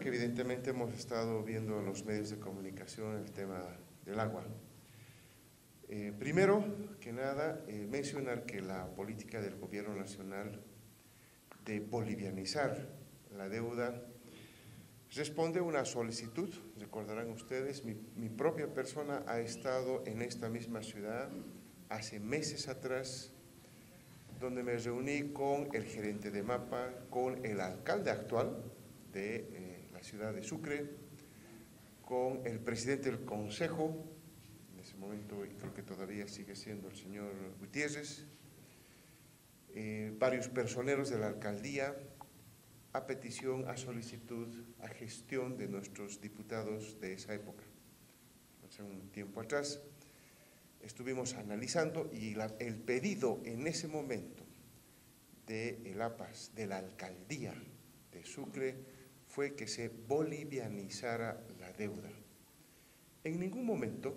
Que evidentemente hemos estado viendo en los medios de comunicación el tema del agua. Primero que nada, mencionar que la política del gobierno nacional de bolivianizar la deuda responde a una solicitud. Recordarán ustedes, mi propia persona ha estado en esta misma ciudad hace meses atrás, donde me reuní con el gerente de MAPA, con el alcalde actual de la ciudad de Sucre, con el presidente del consejo, en ese momento y creo que todavía sigue siendo el señor Gutiérrez, varios personeros de la alcaldía, a petición, a solicitud, a gestión de nuestros diputados de esa época. Hace un tiempo atrás estuvimos analizando y el pedido en ese momento de el APAS, de la alcaldía de Sucre, fue que se bolivianizara la deuda. En ningún momento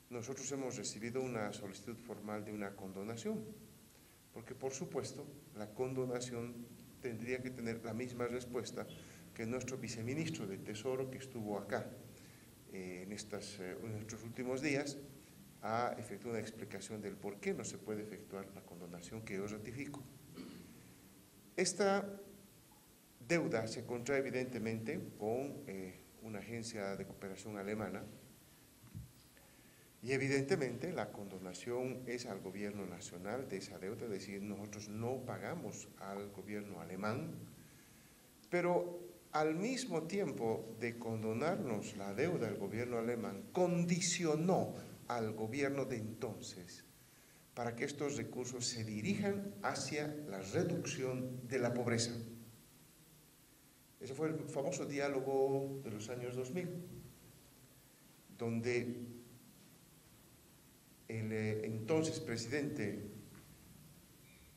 nosotros hemos recibido una solicitud formal de una condonación, porque por supuesto la condonación tendría que tener la misma respuesta que nuestro viceministro de Tesoro, que estuvo acá en estos últimos días, ha efectuado una explicación del por qué no se puede efectuar la condonación, que yo ratifico. Esta deuda se contrae evidentemente con una agencia de cooperación alemana y evidentemente la condonación es al gobierno nacional de esa deuda, es decir, nosotros no pagamos al gobierno alemán, pero al mismo tiempo de condonarnos la deuda del gobierno alemán, condicionó al gobierno de entonces para que estos recursos se dirijan hacia la reducción de la pobreza. Ese fue el famoso diálogo de los años 2000, donde el entonces presidente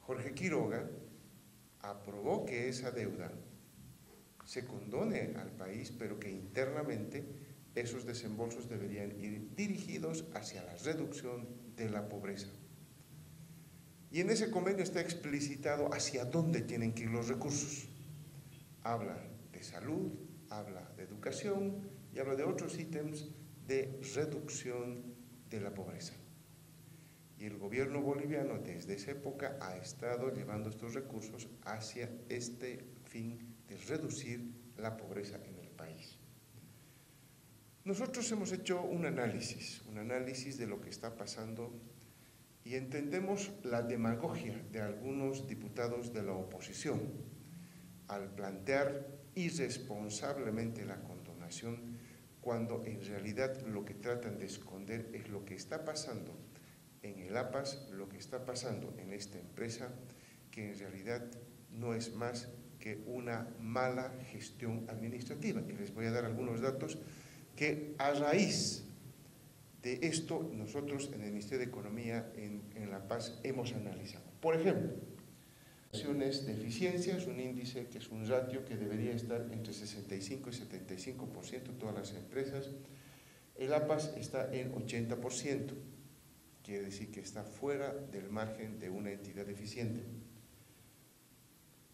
Jorge Quiroga aprobó que esa deuda se condone al país, pero que internamente esos desembolsos deberían ir dirigidos hacia la reducción de la pobreza. Y en ese convenio está explicitado hacia dónde tienen que ir los recursos. Habla de salud, habla de educación y habla de otros ítems de reducción de la pobreza. Y el gobierno boliviano desde esa época ha estado llevando estos recursos hacia este fin de reducir la pobreza en el país. Nosotros hemos hecho un análisis de lo que está pasando y entendemos la demagogia de algunos diputados de la oposición al plantear irresponsablemente la condonación, cuando en realidad lo que tratan de esconder es lo que está pasando en el APAS, lo que está pasando en esta empresa, que en realidad no es más que una mala gestión administrativa. Y les voy a dar algunos datos que a raíz de esto nosotros en el Ministerio de Economía en La Paz hemos analizado. Por ejemplo, de eficiencia es un índice que es un ratio que debería estar entre 65 y 75% en todas las empresas. El APAS está en 80%, quiere decir que está fuera del margen de una entidad eficiente.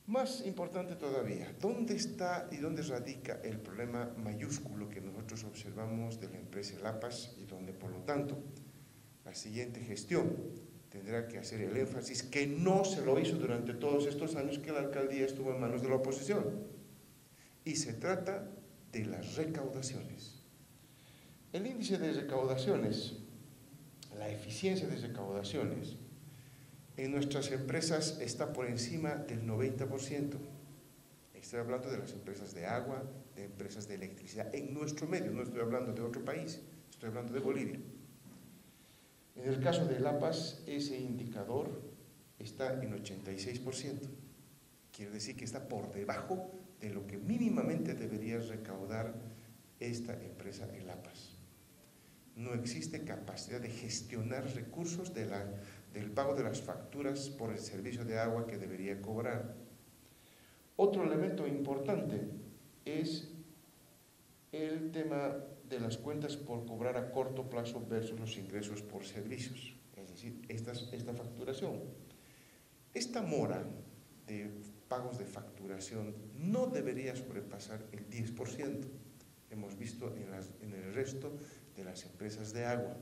Más importante todavía, ¿dónde está y dónde radica el problema mayúsculo que nosotros observamos de la empresa El APAS y donde, por lo tanto, la siguiente gestión tendrá que hacer el énfasis que no se lo hizo durante todos estos años que la alcaldía estuvo en manos de la oposición? Y se trata de las recaudaciones. El índice de recaudaciones, la eficiencia de recaudaciones, en nuestras empresas está por encima del 90%. Estoy hablando de las empresas de agua, de empresas de electricidad, en nuestro medio, no estoy hablando de otro país, estoy hablando de Bolivia. En el caso de La Paz, ese indicador está en 86%. Quiere decir que está por debajo de lo que mínimamente debería recaudar esta empresa en La Paz. No existe capacidad de gestionar recursos del pago de las facturas por el servicio de agua que debería cobrar. Otro elemento importante es el tema de las cuentas por cobrar a corto plazo versus los ingresos por servicios, es decir, esta facturación. Esta mora de pagos de facturación no debería sobrepasar el 10%. Hemos visto en el resto de las empresas de agua.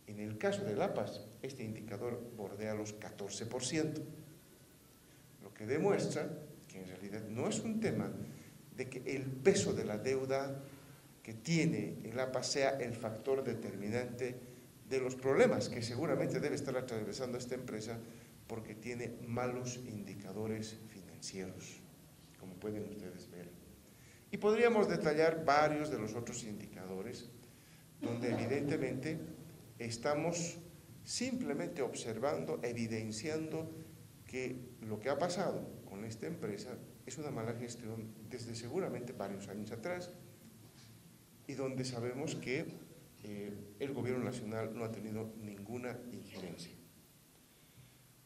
En el caso de Lapas, este indicador bordea los 14%, lo que demuestra que en realidad no es un tema de que el peso de la deuda que tiene el Lapas sea el factor determinante de los problemas que seguramente debe estar atravesando esta empresa, porque tiene malos indicadores financieros, como pueden ustedes ver. Y podríamos detallar varios de los otros indicadores donde evidentemente estamos simplemente observando, evidenciando que lo que ha pasado con esta empresa es una mala gestión desde seguramente varios años atrás, y donde sabemos que el gobierno nacional no ha tenido ninguna injerencia.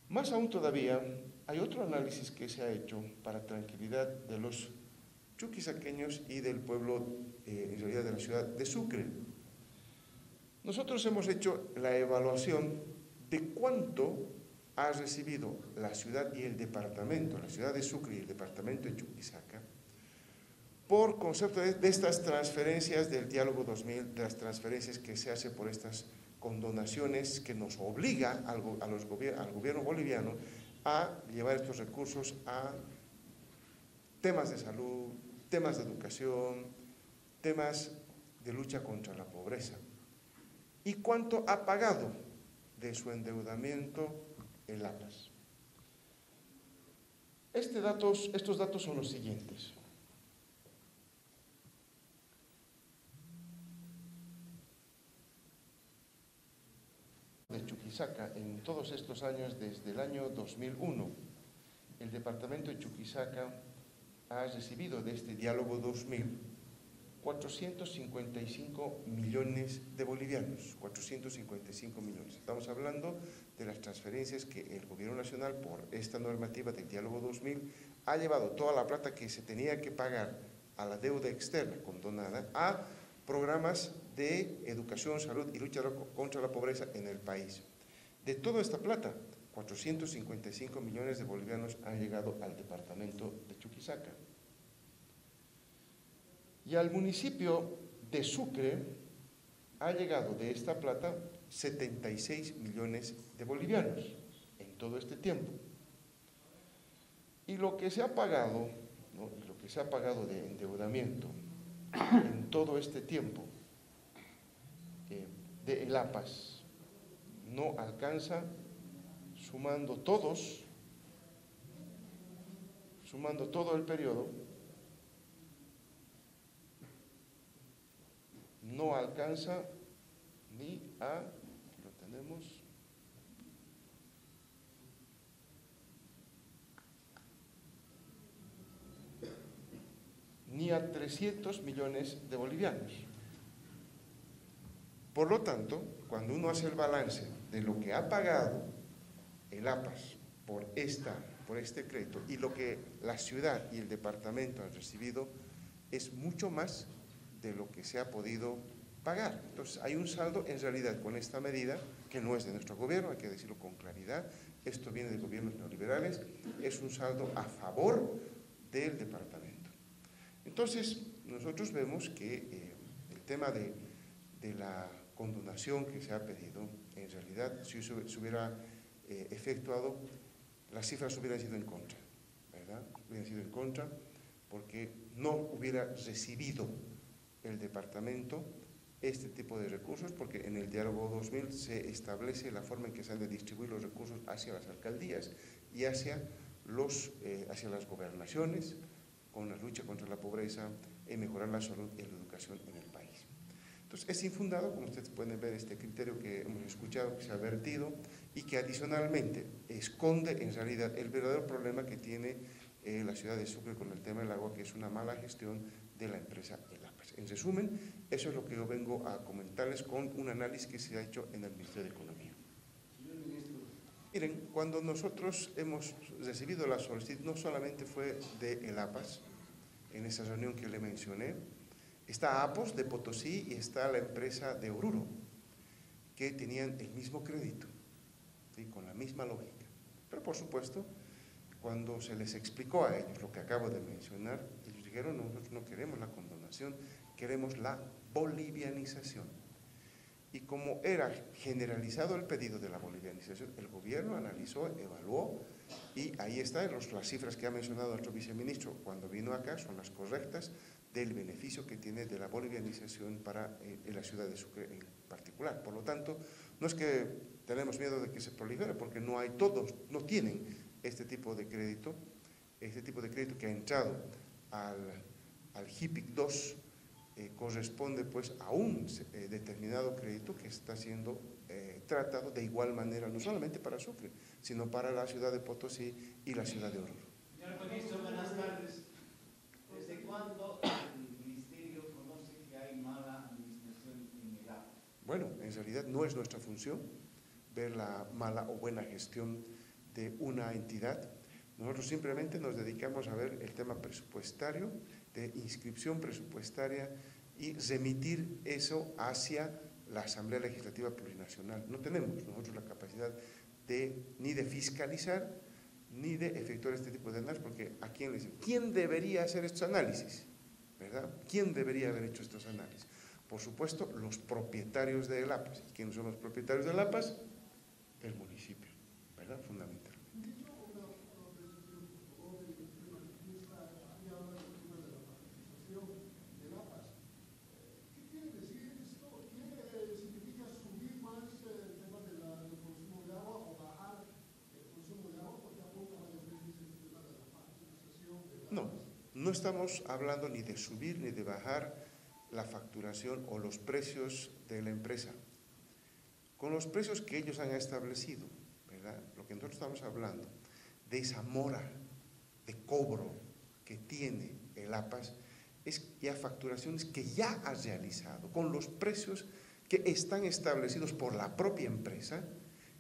Más aún todavía, hay otro análisis que se ha hecho para tranquilidad de los chuquisaqueños y del pueblo, en realidad de la ciudad de Sucre. Nosotros hemos hecho la evaluación de cuánto ha recibido la ciudad y el departamento, la ciudad de Sucre y el departamento de Chuquisaca, por concepto de estas transferencias del Diálogo 2000, de las transferencias que se hace por estas condonaciones que nos obliga al gobierno boliviano a llevar estos recursos a temas de salud, temas de educación, temas de lucha contra la pobreza. ¿Y cuánto ha pagado de su endeudamiento el Lapas? Estos datos son los siguientes. De Chuquisaca, en todos estos años, desde el año 2001, el departamento de Chuquisaca ha recibido de este Diálogo 2000 455 millones de bolivianos, 455 millones. Estamos hablando de las transferencias que el gobierno nacional, por esta normativa del Diálogo 2000, ha llevado toda la plata que se tenía que pagar a la deuda externa condonada a programas de educación, salud y lucha contra la pobreza en el país. De toda esta plata, 455 millones de bolivianos han llegado al departamento de Chuquisaca. Y al municipio de Sucre ha llegado de esta plata 76 millones de bolivianos en todo este tiempo. Y lo que se ha pagado, ¿no?, lo que se ha pagado de endeudamiento en todo este tiempo de Lapas no alcanza, sumando todo el periodo, no alcanza ni a, aquí lo tenemos, ni a 300 millones de bolivianos. Por lo tanto, cuando uno hace el balance de lo que ha pagado el Lapas por este crédito y lo que la ciudad y el departamento han recibido, es mucho más de lo que se ha podido pagar. Entonces, hay un saldo en realidad con esta medida, que no es de nuestro gobierno, hay que decirlo con claridad, esto viene de gobiernos neoliberales, es un saldo a favor del departamento. Entonces, nosotros vemos que el tema de la condonación que se ha pedido, en realidad, si se hubiera efectuado, las cifras hubieran sido en contra, ¿verdad? Hubieran sido en contra porque no hubiera recibido el departamento este tipo de recursos, porque en el Diálogo 2000 se establece la forma en que se han de distribuir los recursos hacia las alcaldías y hacia las gobernaciones, con la lucha contra la pobreza y mejorar la salud y la educación en el país. Entonces, es infundado, como ustedes pueden ver, este criterio que hemos escuchado, que se ha vertido y que adicionalmente esconde en realidad el verdadero problema que tiene la ciudad de Sucre con el tema del agua, que es una mala gestión de la empresa El Lapas. En resumen, eso es lo que yo vengo a comentarles con un análisis que se ha hecho en el Ministerio de Economía. Señor Ministro. Miren, cuando nosotros hemos recibido la solicitud, no solamente fue de El Lapas, en esa reunión que le mencioné, está APOS de Potosí y está la empresa de Oruro, que tenían el mismo crédito, ¿sí?, con la misma lógica. Pero por supuesto, Cuando se les explicó a ellos lo que acabo de mencionar, ellos dijeron, nosotros no queremos la condonación, queremos la bolivianización. Y como era generalizado el pedido de la bolivianización, el gobierno analizó, evaluó, y ahí están las cifras que ha mencionado nuestro viceministro cuando vino acá, son las correctas del beneficio que tiene de la bolivianización para la ciudad de Sucre en particular. Por lo tanto, no es que tenemos miedo de que se prolifere, porque no hay todos, no tienen este tipo de crédito que ha entrado al HIPIC 2, corresponde pues a un determinado crédito que está siendo tratado de igual manera, no solamente para Sucre, sino para la ciudad de Potosí y la ciudad de Oruro. Señor ministro, buenas tardes. ¿Desde cuándo el ministerio conoce que hay mala administración en el APAS? Bueno, en realidad no es nuestra función ver la mala o buena gestión de una entidad. Nosotros simplemente nos dedicamos a ver el tema presupuestario, de inscripción presupuestaria y remitir eso hacia la Asamblea Legislativa Plurinacional. No tenemos nosotros la capacidad ni de fiscalizar ni de efectuar este tipo de análisis, porque ¿a quién le dicen? ¿Quién debería hacer estos análisis? ¿Verdad? ¿Quién debería haber hecho estos análisis? Por supuesto, los propietarios de APAS. ¿Quiénes son los propietarios de APAS? El municipio, ¿verdad? Fundamentalmente. No estamos hablando ni de subir ni de bajar la facturación o los precios de la empresa. Con los precios que ellos han establecido, ¿verdad? Lo que nosotros estamos hablando, de esa mora de cobro que tiene el APAS, es ya facturaciones que ya ha realizado, con los precios que están establecidos por la propia empresa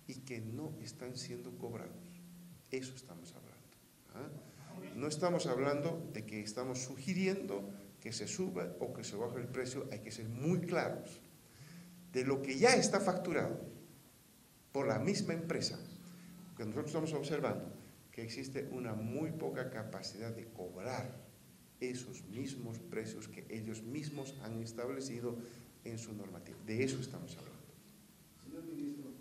y que no están siendo cobrados. Eso estamos hablando. ¿Ah? No estamos hablando de que estamos sugiriendo que se suba o que se baje el precio, hay que ser muy claros. De lo que ya está facturado por la misma empresa, que nosotros estamos observando que existe una muy poca capacidad de cobrar esos mismos precios que ellos mismos han establecido en su normativa. De eso estamos hablando. Señor ministro,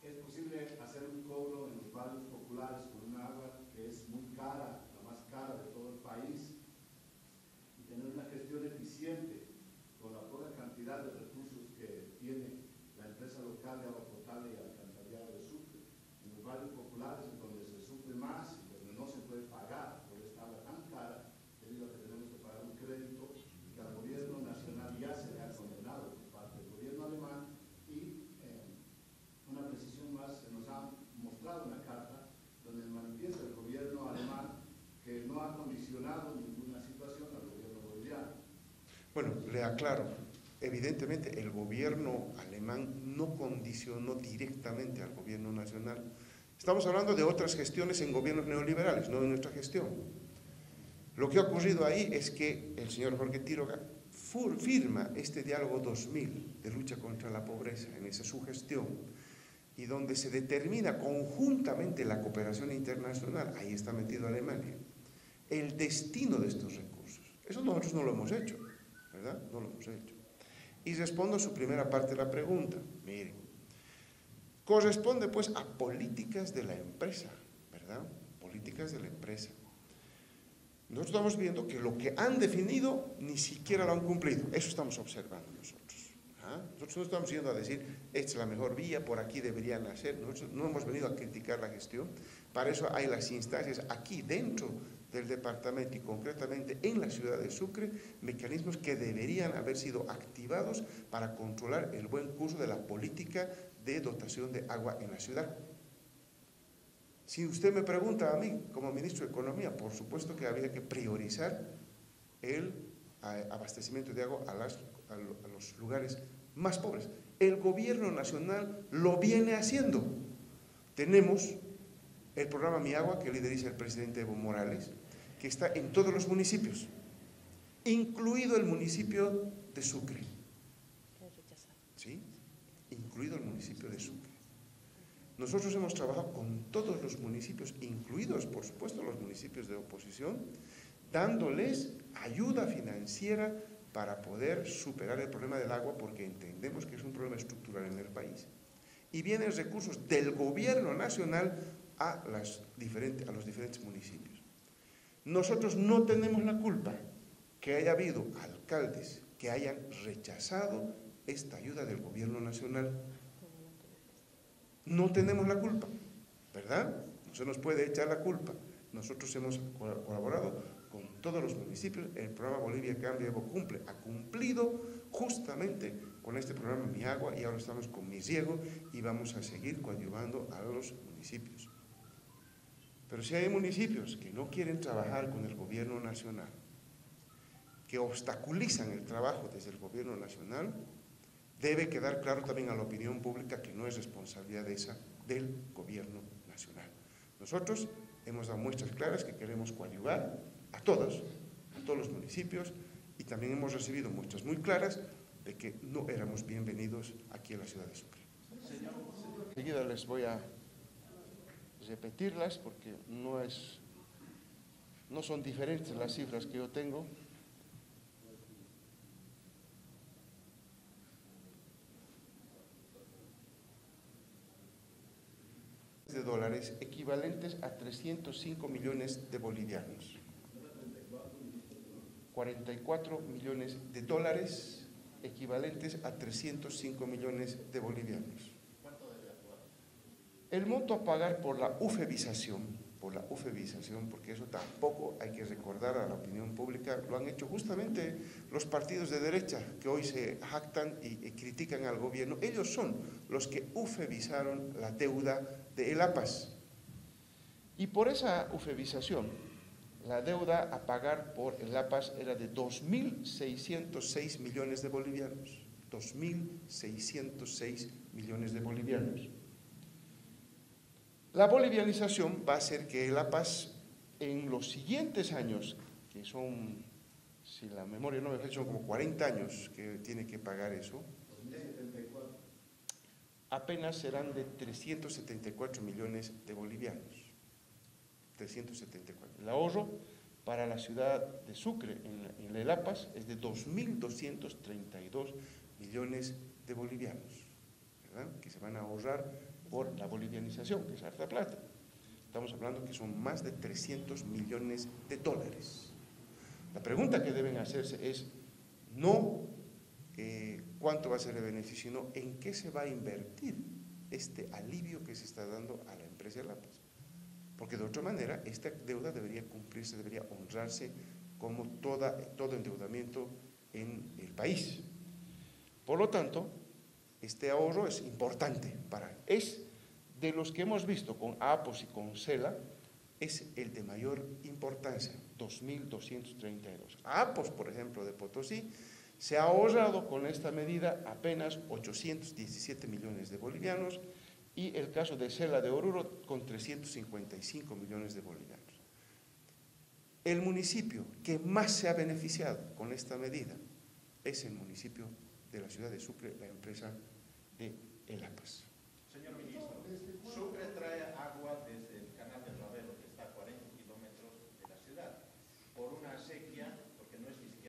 ¿es posible hacer un cobro en los barrios populares con una agua que es muy cara, la más cara de todo el país, y tener una gestión eficiente con la poca cantidad de recursos que tiene la empresa local de agua potable y alcantarillado de Sucre? En los barrios populares, en donde se sufre más y donde no se puede pagar por esta agua tan cara, debido a que tenemos que pagar un crédito que al gobierno nacional ya se le ha condenado por parte del gobierno alemán, y una precisión más, se nos ha mostrado una carta donde manifiesta el gobierno alemán que no ha condicionado ninguna situación al gobierno boliviano. Bueno, le aclaro, evidentemente el gobierno alemán no condicionó directamente al gobierno nacional. Estamos hablando de otras gestiones en gobiernos neoliberales, no de nuestra gestión. Lo que ha ocurrido ahí es que el señor Jorge Quiroga firma este diálogo 2000 de lucha contra la pobreza en esa su gestión, y donde se determina conjuntamente la cooperación internacional, ahí está metido Alemania, el destino de estos recursos. Eso nosotros no lo hemos hecho, ¿verdad? No lo hemos hecho. Y respondo a su primera parte de la pregunta. Miren, corresponde pues a políticas de la empresa, ¿verdad? Políticas de la empresa. Nosotros estamos viendo que lo que han definido ni siquiera lo han cumplido. Eso estamos observando nosotros. Nosotros no estamos yendo a decir, esta es la mejor vía, por aquí deberían hacer. Nosotros no hemos venido a criticar la gestión. Para eso hay las instancias aquí dentro del departamento y concretamente en la ciudad de Sucre, mecanismos que deberían haber sido activados para controlar el buen curso de la política de dotación de agua en la ciudad. Si usted me pregunta a mí, como ministro de Economía, por supuesto que había que priorizar el abastecimiento de agua a los lugares más pobres. El gobierno nacional lo viene haciendo. Tenemos el programa Mi Agua, que lideriza el presidente Evo Morales, que está en todos los municipios, incluido el municipio de Sucre. ¿Sí? Incluido el municipio de Sucre. Nosotros hemos trabajado con todos los municipios, incluidos, por supuesto, los municipios de oposición, dándoles ayuda financiera para poder superar el problema del agua, porque entendemos que es un problema estructural en el país. Y vienen recursos del gobierno nacional a los diferentes municipios. Nosotros no tenemos la culpa que haya habido alcaldes que hayan rechazado esta ayuda del gobierno nacional. No tenemos la culpa, ¿verdad? No se nos puede echar la culpa. Nosotros hemos colaborado con todos los municipios. El programa Bolivia Cambia Evo Cumple ha cumplido justamente con este programa Mi Agua, y ahora estamos con Mi Riego y vamos a seguir coadyuvando a los municipios. Pero si hay municipios que no quieren trabajar con el gobierno nacional, que obstaculizan el trabajo desde el gobierno nacional, debe quedar claro también a la opinión pública que no es responsabilidad esa del gobierno nacional. Nosotros hemos dado muestras claras que queremos coadyuvar a todos los municipios, y también hemos recibido muestras muy claras de que no éramos bienvenidos aquí en la ciudad de Sucre. Enseguida les voy a repetirlas porque no son diferentes las cifras que yo tengo. De dólares equivalentes a 305 millones de bolivianos. 44 millones de dólares equivalentes a 305 millones de bolivianos. El monto a pagar por la ufebización, porque eso tampoco hay que recordar a la opinión pública, lo han hecho justamente los partidos de derecha que hoy se jactan y critican al gobierno. Ellos son los que ufebizaron la deuda de El APAS. Y por esa ufebización, la deuda a pagar por El APAS era de 2.606 millones de bolivianos. 2.606 millones de bolivianos. La bolivianización va a hacer que El APAS en los siguientes años, que son, si la memoria no me falla, son como 40 años que tiene que pagar eso, apenas serán de 374 millones de bolivianos. 374. El ahorro para la ciudad de Sucre en El APAS es de 2.232 millones de bolivianos, ¿verdad?, que se van a ahorrar por la bolivianización, que es harta plata. Estamos hablando que son más de 300 millones de dólares. La pregunta que deben hacerse es no cuánto va a ser el beneficio, sino en qué se va a invertir este alivio que se está dando a la empresa El APAS. Porque de otra manera esta deuda debería cumplirse, debería honrarse como todo endeudamiento en el país. Por lo tanto, este ahorro es importante es de los que hemos visto con APOS y con CELA, es el de mayor importancia, 2.232. APOS, por ejemplo, de Potosí, se ha ahorrado con esta medida apenas 817 millones de bolivianos, y el caso de CELA de Oruro con 355 millones de bolivianos. El municipio que más se ha beneficiado con esta medida es el municipio de la ciudad de Sucre, la empresa de El APAS. Señor ministro, Sucre trae agua de